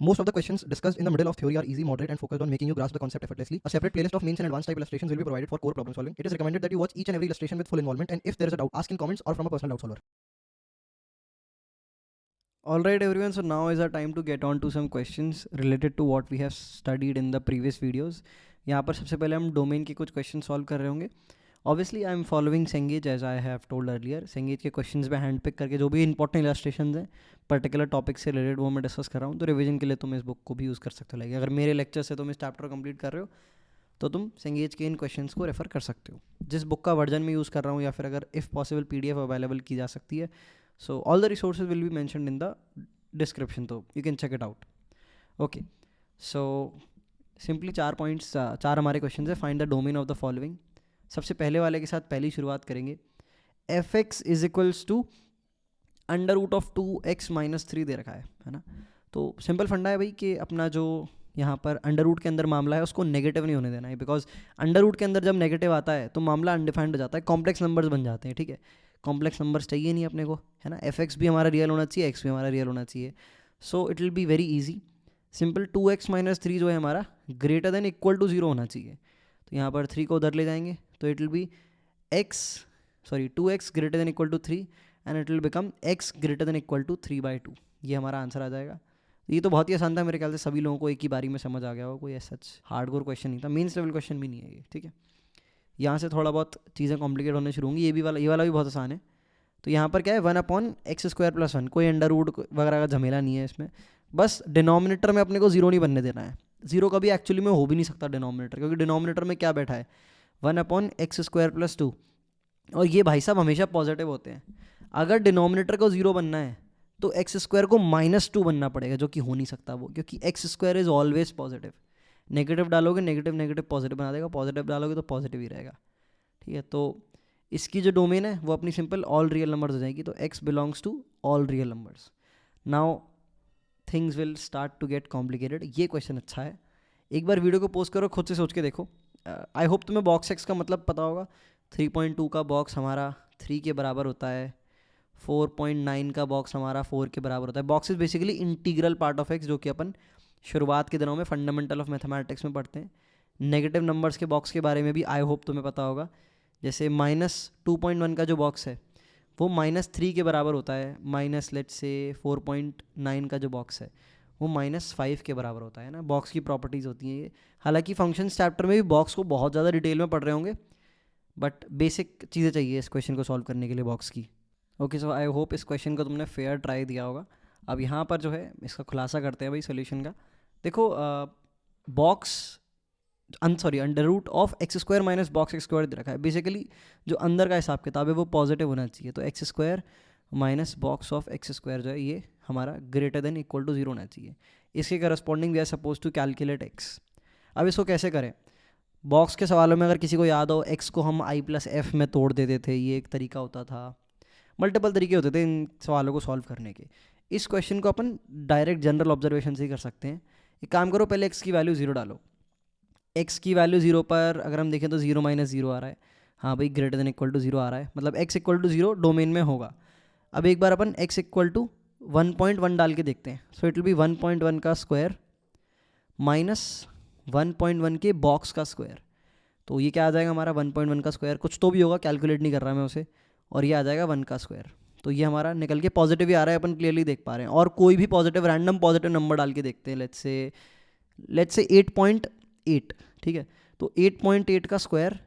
Most of the questions discussed in the middle of theory are easy, moderate, and focused on making you grasp the concept effortlessly. A separate playlist of mains and advanced type illustrations will be provided for core problem solving. It is recommended that you watch each and every illustration with full involvement, and if there is a doubt, ask in comments or from a personal doubt solver. Alright everyone, so now is our time to get on to some questions related to what we have studied in the previous videos. यहाँ पर सबसे पहले हम domain के कुछ question solve कर रहे होंगे. Obviously I am following Cengage as I have told earlier. Cengage के क्वेश्चंस पे हैंड पिक करके जो भी इंपॉर्टेंट इलस्ट्रेशन हैं पर्टिकुलर टॉपिक से रिलेटेड वो मैं डिस्कस कर रहा हूँ. तो रिवीजन के लिए तुम इस बुक को भी यूज़ कर सकते हो. लाइक अगर मेरे लेक्चर से तुम इस चैप्टर कंप्लीट कर रहे हो तो तुम सेंगेज के इन क्वेश्चंस को रेफर कर सकते हो. जिस बुक का वर्जन में यूज़ कर रहा हूँ या फिर अगर इफ़ पॉसिबल PDF अवेलेबल की जा सकती है. So all the resources will be mentioned in the description, so you can check it out. Okay, so simply 4 points, 4 हमारे क्वेश्चन है. Find the domain of the following. सबसे पहले वाले के साथ पहली शुरुआत करेंगे. fx is equals to under root of 2x minus 3 दे रखा है ना. तो सिंपल फंडा है भाई कि अपना जो यहाँ पर अंडर रूट के अंदर मामला है उसको नेगेटिव नहीं होने देना है. बिकॉज अंडर रूट के अंदर जब नेगेटिव आता है तो मामला अनडिफाइंड हो जाता है, कॉम्प्लेक्स नंबर्स बन जाते हैं. ठीक है, कॉम्प्लेक्स नंबर्स चाहिए नहीं अपने को, है ना. fx भी हमारा रियल होना चाहिए, x भी हमारा रियल होना चाहिए. सो it will be very easy. Simple 2x minus 3 जो है हमारा ग्रेटर देन इक्वल टू 0 होना चाहिए. तो यहाँ पर 3 को उधर ले जाएंगे तो it will be 2x greater than equal to 3 and it will become x greater than equal to 3/2. ये हमारा आंसर आ जाएगा. ये तो बहुत ही आसान था, मेरे ख्याल से सभी लोगों को एक ही बारी में समझ आ गया होगा. कोई सच हार्डकोर क्वेश्चन नहीं था, मेंस लेवल क्वेश्चन भी नहीं है ये. ठीक है, यहाँ से थोड़ा बहुत चीज़ें कॉम्प्लिकेट होने शुरू होंगी. ये वाला भी बहुत आसान है. तो यहाँ पर क्या है 1/x²+1. कोई अंडर रूट वगैरह का झमेला नहीं है इसमें. बस डिनोमिनेटर में अपने को 0 नहीं बनने देना है. 0 कभी एक्चुअली में हो भी नहीं सकता डिनोमिनेटर, क्योंकि डिनोमिनेटर में क्या बैठा है 1/x²+2. और ये भाई साहब हमेशा पॉजिटिव होते हैं. अगर डिनोमिनेटर को 0 बनना है तो x² को -2 बनना पड़ेगा, जो कि हो नहीं सकता वो, क्योंकि x² is always positive. Negative डालोगे नेगेटिव पॉजिटिव बना देगा, पॉजिटिव डालोगे तो पॉजिटिव ही रहेगा. ठीक है, तो इसकी जो डोमेन है वो अपनी सिंपल ऑल रियल नंबर्स हो जाएगी. तो x belongs to all real numbers. Now things will start to get complicated. ये क्वेश्चन अच्छा है, एक बार वीडियो को पोस्ट करो, खुद से सोच के देखो. आई होप तुम्हें बॉक्स x का मतलब पता होगा. 3.2 का बॉक्स हमारा 3 के बराबर होता है. 4.9 का बॉक्स हमारा 4 के बराबर होता है. Box is basically integral part of x, जो कि अपन शुरुआत के दिनों में फंडामेंटल ऑफ मैथमेटिक्स में पढ़ते हैं. नेगेटिव नंबर्स के बॉक्स के बारे में भी आई होप तुम्हें पता होगा. जैसे -2.1 का जो बॉक्स है वो -3 के बराबर होता है. माइनस लेट्स से 4.9 का जो बॉक्स है वो -5 के बराबर होता है ना. बॉक्स की प्रॉपर्टीज़ होती हैं ये. हालांकि फंक्शंस चैप्टर में भी बॉक्स को बहुत ज़्यादा डिटेल में पढ़ रहे होंगे, बट बेसिक चीज़ें चाहिए इस क्वेश्चन को सॉल्व करने के लिए बॉक्स की. ओके, सो आई होप इस क्वेश्चन को तुमने फेयर ट्राई दिया होगा. अब यहाँ पर जो है इसका खुलासा करते हैं भाई सोल्यूशन का. देखो box under root of x² minus box x² दे रखा है. बेसिकली जो अंदर का हिसाब किताब है वो पॉजिटिव होना चाहिए. तो x² minus box of x² जो है ये हमारा ग्रेटर देन इक्वल टू 0 होना चाहिए. इसके corresponding we are suppose to calculate x. अब इसको कैसे करें. बॉक्स के सवालों में अगर किसी को याद हो x को हम i+f में तोड़ देते थे, ये एक तरीका होता था. मल्टीपल तरीके होते थे इन सवालों को सॉल्व करने के. इस क्वेश्चन को अपन डायरेक्ट जनरल ऑब्जर्वेशन से ही कर सकते हैं. एक काम करो, पहले x की वैल्यू 0 डालो. x की वैल्यू 0 पर अगर हम देखें तो 0 - 0 आ रहा है. हाँ भाई, ग्रेटर देन इक्वल टू 0 आ रहा है, मतलब x इक्वल टू 0 डोमेन में होगा. अब एक बार अपन x इक्वल टू 1.1 डाल के देखते हैं. सो इट विल बी 1.1 का स्क्वायर माइनस 1.1 के बॉक्स का स्क्वायर. तो ये क्या आ जाएगा हमारा 1.1 का स्क्वायर. कुछ तो भी होगा, कैलकुलेट नहीं कर रहा मैं उसे. और ये आ जाएगा 1 का स्क्वायर. तो ये हमारा निकल के पॉजिटिव ही आ रहा है, अपन क्लियरली देख पा रहे हैं. और कोई भी पॉजिटिव रैंडम पॉजिटिव नंबर डाल के देखते हैं. Let's say 8.8. ठीक है, तो 8.8 का स्क्वायर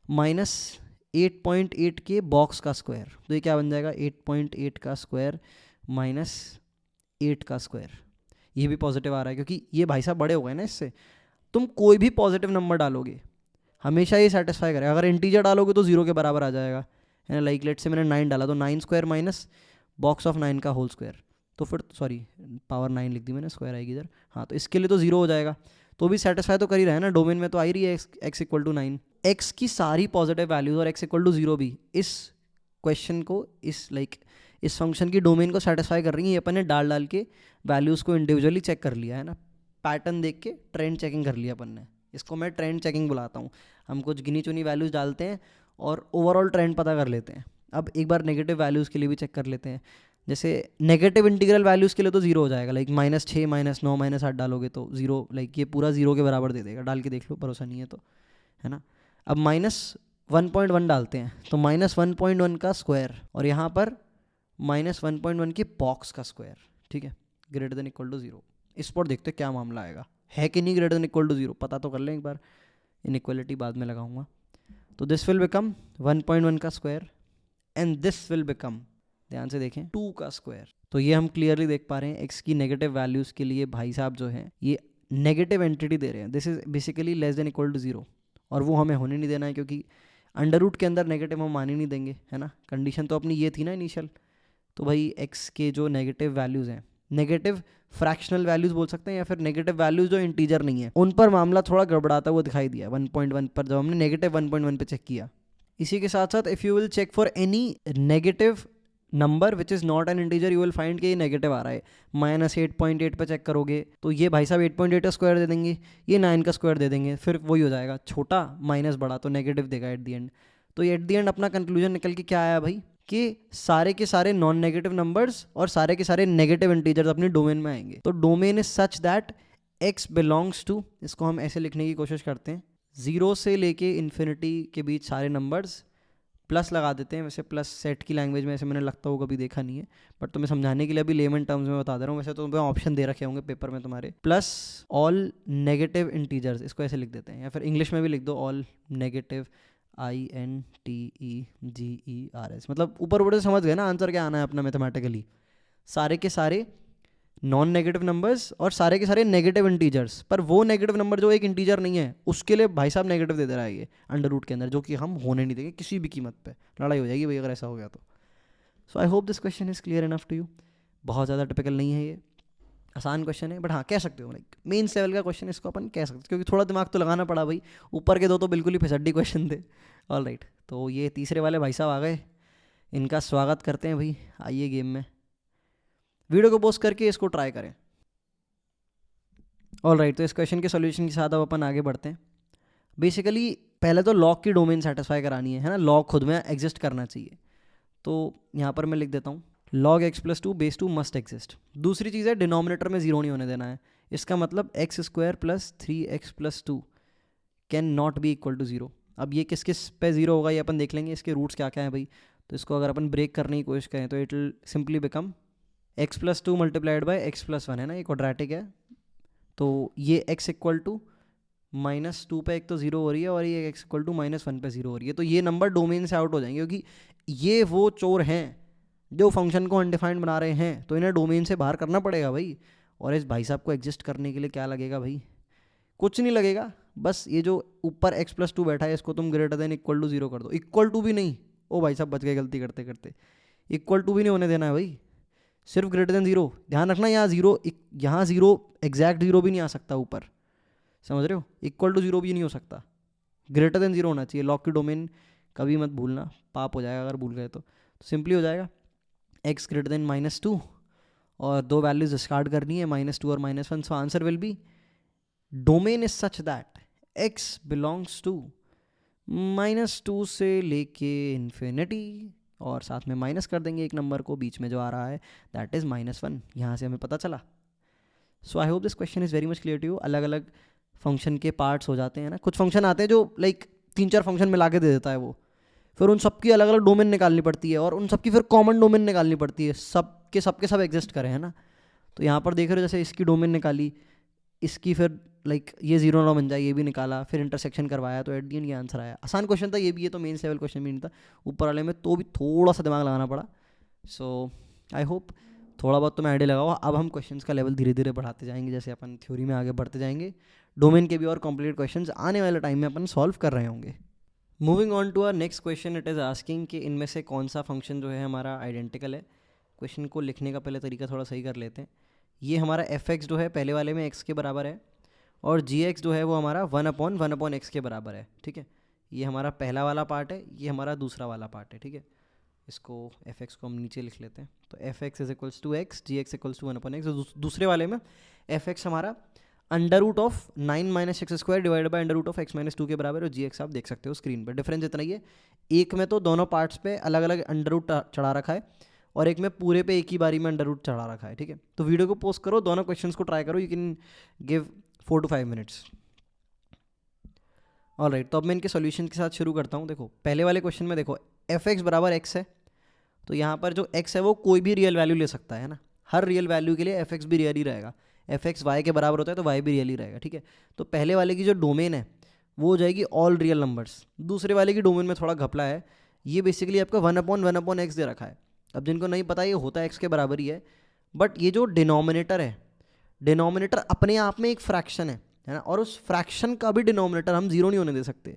माइनस 8.8 के बॉक्स का स्क्वायर. तो ये क्या बन जाएगा 8.8 का स्क्वायर माइनस 8 का स्क्वायर. ये भी पॉजिटिव आ रहा है क्योंकि ये भाई साहब बड़े हो गए ना. इससे तुम कोई भी पॉजिटिव नंबर डालोगे हमेशा ये सेटिस्फाई करेगा. अगर इंटीजर डालोगे तो 0 के बराबर आ जाएगा, है ना. लाइक लेट से मैंने 9 डाला तो 9² माइनस बॉक्स ऑफ 9 का होल स्क्वायर. तो फिर पावर 9 लिख दी मैंने, स्क्वायर आएगी इधर. हाँ, तो इसके लिए तो 0 हो जाएगा. तो भी सेटिस्फाई तो कर ही रहा है ना, डोमेन में तो आ ही रही है x इक्वल टू 9. x की सारी पॉजिटिव वैल्यूज और x इक्वल टू 0 भी इस क्वेश्चन को इस फंक्शन की डोमेन को सेटिस्फाई कर रही है. ये अपन ने डाल के वैल्यूज़ को इंडिविजुअली चेक कर लिया है ना. पैटर्न देख के ट्रेंड चेकिंग कर लिया अपन ने. इसको मैं ट्रेंड चेकिंग बुलाता हूँ. हम कुछ गिनी चुनी वैल्यूज़ डालते हैं और ओवरऑल ट्रेंड पता कर लेते हैं. अब एक बार नेगेटिव वैल्यूज़ के लिए भी चेक कर लेते हैं. जैसे नेगेटिव इंटीग्रल वैल्यूज़ के लिए तो जीरो हो जाएगा, लाइक -6 -9 -8 डालोगे तो जीरो, लाइक ये पूरा जीरो के बराबर दे देगा, डाल के देख लो, भरोसा नहीं है तो, है ना। अब -1.1 डालते हैं तो -1.1 का स्क्वायर, और यहाँ पर -1.1 की बॉक्स का स्क्वायर, ठीक है, greater than equal to zero. इस पर देखते हैं क्या मामला आएगा, है कि नहीं greater than equal to zero, पता तो कर लें एक बार, इनइक्वलिटी बाद में लगाऊंगा। तो दिस विल बिकम 1.1 का square and this will become, ध्यान से देखें, 2 का स्क्वायर। तो ये हम क्लियरली देख पा रहे हैं एक्स की नेगेटिव वैल्यूज़ के लिए भाई साहब जो है ये नेगेटिव एंटिटी दे रहे हैं, this is basically less than equal to zero, और वो हमें होने नहीं देना है क्योंकि अंडर रूट के अंदर नेगेटिव हम मान ही नहीं देंगे, है ना। कंडीशन तो अपनी ये थी ना इनिशियल। तो भाई एक्स के जो नेगेटिव वैल्यूज़ हैं, नेगेटिव फ्रैक्शनल वैल्यूज़ बोल सकते हैं या फिर नेगेटिव वैल्यूज़ जो इंटीजर नहीं है, उन पर मामला थोड़ा गड़बड़ाता हुआ दिखाई दिया 1.1 पर, जब हमने नेगेटिव 1.1 पे चेक किया। इसी के साथ साथ if you will check for any negative number which is not an integer, you will find कि ये नेगेटिव आ रहा है। -8.8 पे चेक करोगे तो ये भाई साहब 8.8 का स्क्वायर दे देंगे, ये 9 का स्क्वायर दे देंगे, फिर वही हो जाएगा, छोटा माइनस बड़ा तो नेगेटिव देगा एट दी एंड। तो एट दी एंड अपना कंक्लूजन निकल के क्या आया भाई, कि सारे के सारे नॉन नेगेटिव नंबर्स और सारे के सारे नेगेटिव इंटीजर्स अपनी डोमेन में आएंगे। तो domain is such that x belongs to, इसको हम ऐसे लिखने की कोशिश करते हैं, 0 से लेके इन्फिनिटी के बीच सारे नंबर्स, प्लस लगा देते हैं, वैसे प्लस सेट की लैंग्वेज में ऐसे मैंने लगता होगा कभी देखा नहीं है, बट तुम्हें समझाने के लिए अभी लेमन टर्म्स में बता दे रहा हूँ, वैसे तो तुम्हें ऑप्शन दे रखे होंगे पेपर में तुम्हारे, प्लस ऑल नेगेटिव इंटीजर्स, इसको ऐसे लिख देते हैं, या फिर इंग्लिश में भी लिख दो ऑल नेगेटिव INTEGERS, मतलब ऊपर ऊपर से समझ गए ना आंसर क्या आना है अपना मैथमेटिकली, सारे के सारे नॉन नेगेटिव नंबर्स और सारे के सारे नेगेटिव इंटीजर्स, पर वो नेगेटिव नंबर जो एक इंटीजर नहीं है उसके लिए भाई साहब नेगेटिव दे दे रहा है ये अंडर रूट के अंदर, जो कि हम होने नहीं देंगे किसी भी कीमत पे, लड़ाई हो जाएगी भाई अगर ऐसा हो गया तो। So I hope this question is clear enough to you. बहुत ज़्यादा टिपिकल नहीं है ये, आसान क्वेश्चन है, बट हाँ कह सकते हो लाइक मेंस लेवल का क्वेश्चन इसको अपन कह सकते हैं, क्योंकि थोड़ा दिमाग तो लगाना पड़ा भाई, ऊपर के दो तो बिल्कुल ही फिसड्डी क्वेश्चन थे। ऑल राइट, तो ये तीसरे वाले भाई साहब आ गए, इनका स्वागत करते हैं भाई, आइए गेम में। वीडियो को पोस्ट करके इसको ट्राई करें। ऑल राइट, तो इस क्वेश्चन के सॉल्यूशन के साथ अब अपन आगे बढ़ते हैं। बेसिकली पहले तो लॉग की डोमेन सेटिस्फाई करानी है ना, लॉग खुद में एग्जिस्ट करना चाहिए। तो यहाँ पर मैं लिख देता हूँ log x+2 base 2 must exist. दूसरी चीज़ है डिनोमिनेटर में जीरो नहीं होने देना है, इसका मतलब x² + 3x+2 can not be equal to zero. अब ये किस किस पे जीरो होगा ये अपन देख लेंगे, इसके रूट्स क्या क्या हैं भाई। तो इसको अगर अपन ब्रेक करने की कोशिश करें तो it will simply become x+2 multiplied by x+1, है ना, ये क्वाड्रेटिक है। तो ये x = -2 पे एक तो जीरो हो रही है और ये x = -1 पे जीरो हो रही है, तो ये नंबर डोमेन से आउट हो जाएंगे, क्योंकि ये वो चोर हैं जो फंक्शन को अनडिफाइंड बना रहे हैं, तो इन्हें डोमेन से बाहर करना पड़ेगा भाई। और इस भाई साहब को एग्जिस्ट करने के लिए क्या लगेगा भाई, कुछ नहीं लगेगा, बस ये जो ऊपर x+2 बैठा है इसको तुम greater than equal to zero कर दो। इक्वल टू भी नहीं, ओ भाई साहब बच गए गलती करते करते, इक्वल टू भी नहीं होने देना है भाई, सिर्फ ग्रेटर देन जीरो। ध्यान रखना यहाँ जीरो एग्जैक्ट जीरो भी नहीं आ सकता ऊपर, समझ रहे हो, इक्वल टू जीरो भी नहीं हो सकता, ग्रेटर देन जीरो होना चाहिए। लॉग की डोमेन कभी मत भूलना, पाप हो जाएगा अगर भूल गए तो सिंपली हो जाएगा x ग्रेटर देन -2 और दो वैल्यूज डिस्कार्ड करनी है -2 और -1। So answer will be domain is such that x belongs to -2 से लेके इन्फिनिटी, और साथ में माइनस कर देंगे एक नंबर को बीच में जो आ रहा है, दैट इज़ -1। यहाँ से हमें पता चला। So I hope this question is very much clear to you. अलग अलग फंक्शन के पार्ट्स हो जाते हैं ना, कुछ फंक्शन आते हैं जो लाइक 3-4 फंक्शन मिला के दे देता है वो, फिर उन सबकी अलग अलग डोमेन निकालनी पड़ती है और उन सबकी फिर कॉमन डोमेन निकालनी पड़ती है, सब एग्जिस्ट करें, है ना। तो यहाँ पर देख रहे हो जैसे इसकी डोमेन निकाली, इसकी फिर लाइक ये 0 ना बन जाए, ये भी निकाला, फिर इंटरसेक्शन करवाया, तो एट दी एंड ये आंसर आया। आसान क्वेश्चन था ये भी, ये तो मेन लेवल क्वेश्चन भी नहीं था, ऊपर वाले में तो भी थोड़ा सा दिमाग लगाना पड़ा। सो आई होप थोड़ा बहुत तो मैं आइडिया लगाओ। अब हम क्वेश्चंस का लेवल धीरे धीरे बढ़ाते जाएंगे, जैसे अपन थ्योरी में आगे बढ़ते जाएंगे, डोमेन के भी और कॉम्प्लिकेटेड क्वेश्चंस आने वाले टाइम में अपन सॉल्व कर रहे होंगे। Moving on to our next question, it is asking कि इनमें से कौन सा फंक्शन जो है हमारा आइडेंटिकल है। क्वेश्चन को लिखने का पहले तरीका थोड़ा सही कर लेते हैं। ये हमारा f(x) जो है पहले वाले में x के बराबर है, और g(x) जो है वो हमारा 1/1/x के बराबर है, ठीक है। ये हमारा पहला वाला पार्ट है, ये हमारा दूसरा वाला पार्ट है, ठीक है। इसको f(x) को हम नीचे लिख लेते हैं। तो f(x) = x, g(x) = 1/x। दूसरे वाले में f(x) हमारा √9 - x² डिवाइड बाय √(x - 2) के बराबर, और g(x) आप देख सकते हो स्क्रीन पर। डिफरेंस इतना ही है, एक में तो दोनों पार्ट्स पे अलग अलग अंडर रूट चढ़ा रखा है, और एक में पूरे पे एक ही बारी में अंडर रूट चढ़ा रखा है, ठीक है। तो वीडियो को पोस्ट करो, दोनों क्वेश्चंस को ट्राई करो, you can give 4 to 5 minutes. Alright, तो अब मैं इनके सॉल्यूशन के साथ शुरू करता हूँ। देखो पहले वाले क्वेश्चन में देखो एफ एक्स बराबर एक्स है, तो यहाँ पर जो x है वो कोई भी रियल वैल्यू ले सकता है ना, हर रियल वैल्यू के लिए एफ एक्स भी रियल ही रहेगा। एफ एक्स वाई के बराबर होता है तो वाई भी रियल ही रहेगा, ठीक है। तो पहले वाले की जो डोमेन है वो हो जाएगी ऑल रियल नंबर्स। दूसरे वाले की डोमेन में थोड़ा घपला है, ये बेसिकली आपका 1/1/x दे रखा है। अब जिनको नहीं पता ये होता है x के बराबर ही है, बट ये जो डिनोमिनेटर है, डिनोमिनेटर अपने आप में एक फ्रैक्शन है ना, और उस फ्रैक्शन का भी डिनोमिनेटर हम जीरो नहीं होने दे सकते।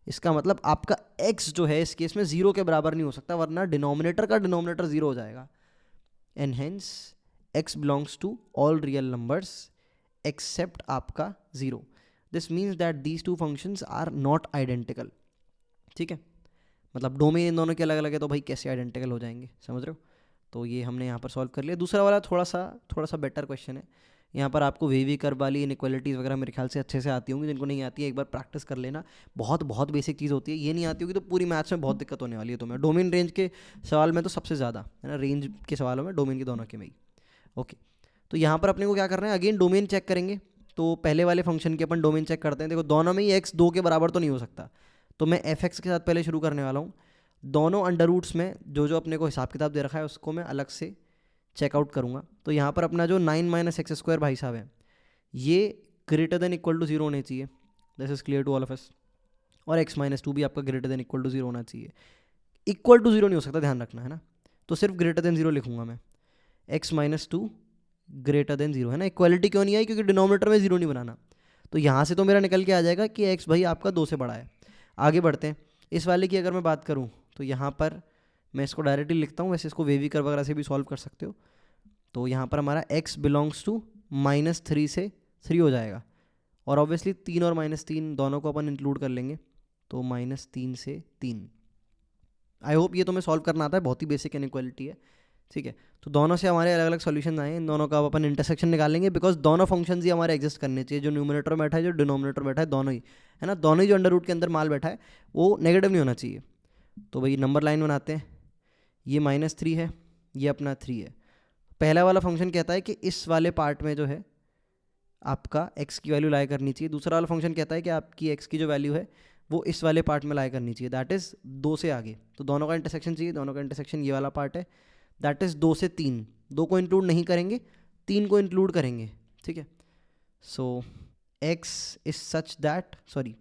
इसका मतलब आपका x जो है इस केस में जीरो के बराबर नहीं हो सकता, वरना डिनोमिनेटर का डिनोमिनेटर जीरो हो जाएगा। And hence x belongs to all real numbers except आपका zero. This means that these two functions are not identical, ठीक है। मतलब डोमेन इन दोनों के अलग अलग है, तो भाई कैसे आइडेंटिकल हो जाएंगे, समझ रहे हो। तो ये हमने यहाँ पर सॉल्व कर लिया। दूसरा वाला थोड़ा सा बेटर क्वेश्चन है। यहाँ पर आपको वेवी कर्व वाली इनइक्वालिटीज़ वगैरह मेरे ख्याल से अच्छे से आती होंगी, जिनको नहीं आती है एक बार प्रैक्टिस कर लेना। बहुत बेसिक चीज़ होती है, ये नहीं आती होगी तो पूरी मैथ्स में बहुत दिक्कत होने वाली है तुम्हें। डोमेन रेंज के सवाल में तो सबसे ज़्यादा है ना, रेंज के सवालों में डोमेन के दोनों के में ही। ओके, तो यहाँ पर अपने को क्या करना है, अगेन डोमेन चेक करेंगे। तो पहले वाले फंक्शन के अपन डोमेन चेक करते हैं। देखो दोनों में ही x 2 के बराबर तो नहीं हो सकता, तो मैं एफ एक्स के साथ पहले शुरू करने वाला हूँ। दोनों अंडर रूट्स में जो अपने को हिसाब किताब दे रखा है उसको मैं अलग से चेकआउट करूँगा। तो यहाँ पर अपना जो 9 - x² भाई साहब है, ये greater than equal to zero होने चाहिए। This is clear to all of us. और x - 2 भी आपका greater than equal to zero होना चाहिए। इक्वल टू जीरो नहीं हो सकता, ध्यान रखना है ना, तो सिर्फ ग्रेटर देन जीरो लिखूंगा मैं। x - 2 ग्रेटर देन जीरो है ना। इक्वालिटी क्यों नहीं आई, क्योंकि डिनोमिनेटर में जीरो नहीं बनाना। तो यहाँ से तो मेरा निकल के आ जाएगा कि x भाई आपका 2 से बड़ा है। आगे बढ़ते हैं। इस वाले की अगर मैं बात करूँ तो यहाँ पर मैं इसको डायरेक्टली लिखता हूँ, वैसे इसको वेवी कर्व वगैरह से भी सॉल्व कर सकते हो। तो यहाँ पर हमारा x बिलोंग्स टू -3 से 3 हो जाएगा, और ऑब्वियसली 3 और -3 दोनों को अपन इंक्लूड कर लेंगे, तो -3 से 3। आई होप ये तुम्हें सॉल्व करना आता है, बहुत ही बेसिक इनइक्वालिटी है, ठीक है। तो दोनों से हमारे अलग अलग सॉल्यूशन आए, इन दोनों का अब अपन इंटरसेक्शन निकालेंगे, बिकॉज दोनों फंक्शंस ही हमारे एग्जिस्ट करने चाहिए। जो न्यूमरेटर में बैठा है, जो डिनोमिनेटर बैठा है, दोनों ही है ना, दोनों ही जो अंडर रूट के अंदर माल बैठा है वो नेगेटिव नहीं होना चाहिए। तो भाई नंबर लाइन बनाते हैं। ये -3 है, ये अपना 3 है। पहला वाला फंक्शन कहता है कि इस वाले पार्ट में जो है आपका x की वैल्यू लाई करनी चाहिए। दूसरा वाला फंक्शन कहता है कि आपकी x की जो वैल्यू है वो इस वाले पार्ट में लाई करनी चाहिए, दैट इज़ 2 से आगे। तो दोनों का इंटरसेक्शन चाहिए, दोनों का इंटरसेक्शन ये वाला पार्ट है, दैट इज़ 2 से 3। 2 को इंक्लूड नहीं करेंगे, 3 को इंक्लूड करेंगे, ठीक है। So x is such that, sorry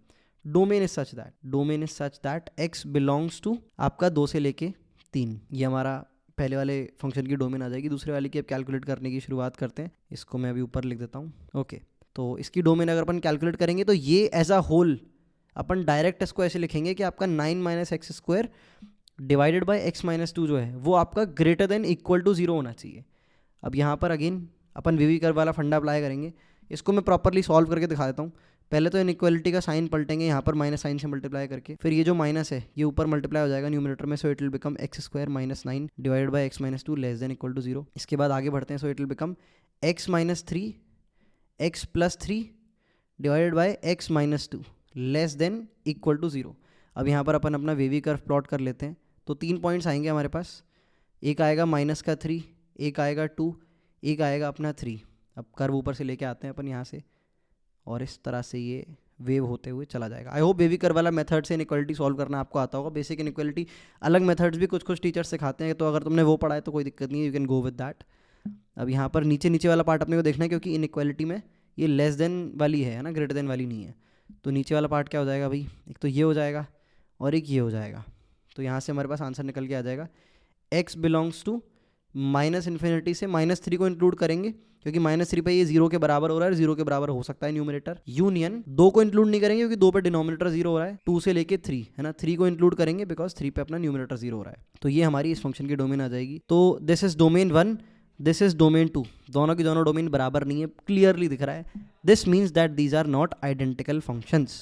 domain is such that x belongs to आपका 2 से लेके 3। ये हमारा पहले वाले फंक्शन की डोमेन आ जाएगी। दूसरे वाले की अब कैलकुलेट करने की शुरुआत करते हैं। इसको मैं अभी ऊपर लिख देता हूँ। ओके, तो इसकी डोमेन अगर अपन कैलकुलेट करेंगे तो ये एज अ होल अपन डायरेक्ट इसको ऐसे लिखेंगे कि आपका 9 - x² डिवाइडेड बाय x - 2 जो है वो आपका greater than equal to zero होना चाहिए। अब यहाँ पर अगेन अपन वीवी कर्व वाला फंडा अप्लाई करेंगे। इसको मैं प्रॉपरली सॉल्व करके दिखा देता हूँ। पहले तो इनइक्वालिटी का साइन पलटेंगे यहाँ पर माइनस साइन से मल्टीप्लाई करके, फिर ये जो माइनस है ये ऊपर मल्टीप्लाई हो जाएगा न्यूमरेटर में, so it will become x² - 9 divided by x - 2 less than equal to zero. इसके बाद आगे बढ़ते हैं, so it will become x - 3 x + 3 divided by x - 2 less than equal to zero. अब यहाँ पर अपन अपना वेवी कर्व प्लॉट कर लेते हैं। तो 3 पॉइंट्स आएंगे हमारे पास, एक आएगा -3, एक आएगा 2, एक आएगा अपना 3। अब कर्व ऊपर से लेके आते हैं अपन यहाँ से, और इस तरह से ये वेव होते हुए चला जाएगा। आई होप वेवी कर्व वाला मेथड से इनइक्वालिटी सॉल्व करना आपको आता होगा। बेसिक इनइक्वालिटी अलग मेथड्स भी कुछ टीचर्स सिखाते हैं, तो अगर तुमने वो पढ़ा है तो कोई दिक्कत नहीं है, you can go with that. अब यहाँ पर नीचे वाला पार्ट अपने को देखना है, क्योंकि इनइक्वालिटी में ये लेस देन वाली है ना, ग्रेटर देन वाली नहीं है। तो नीचे वाला पार्ट क्या हो जाएगा भाई, एक तो ये हो जाएगा और एक ये हो जाएगा। तो यहाँ से हमारे पास आंसर निकल के आ जाएगा x बिलोंग्स टू -∞ से -3 को इंक्लूड करेंगे, क्योंकि -3 पे ये 0 के बराबर हो रहा है, 0 के बराबर हो सकता है न्यूमरेटर। यूनियन 2 को इंक्लूड नहीं करेंगे, क्योंकि 2 पे डिनोमिनेटर 0 हो रहा है। 2 से लेके 3 है ना, 3 को इंक्लूड करेंगे बिकॉज 3 पे अपना न्यूमरेटर 0 हो रहा है। तो ये हमारी इस फंक्शन की डोमेन आ जाएगी। तो this is domain 1, this is domain 2। दोनों की दोनों डोमेन बराबर नहीं है, क्लियरली दिख रहा है। This means that these are not identical functions.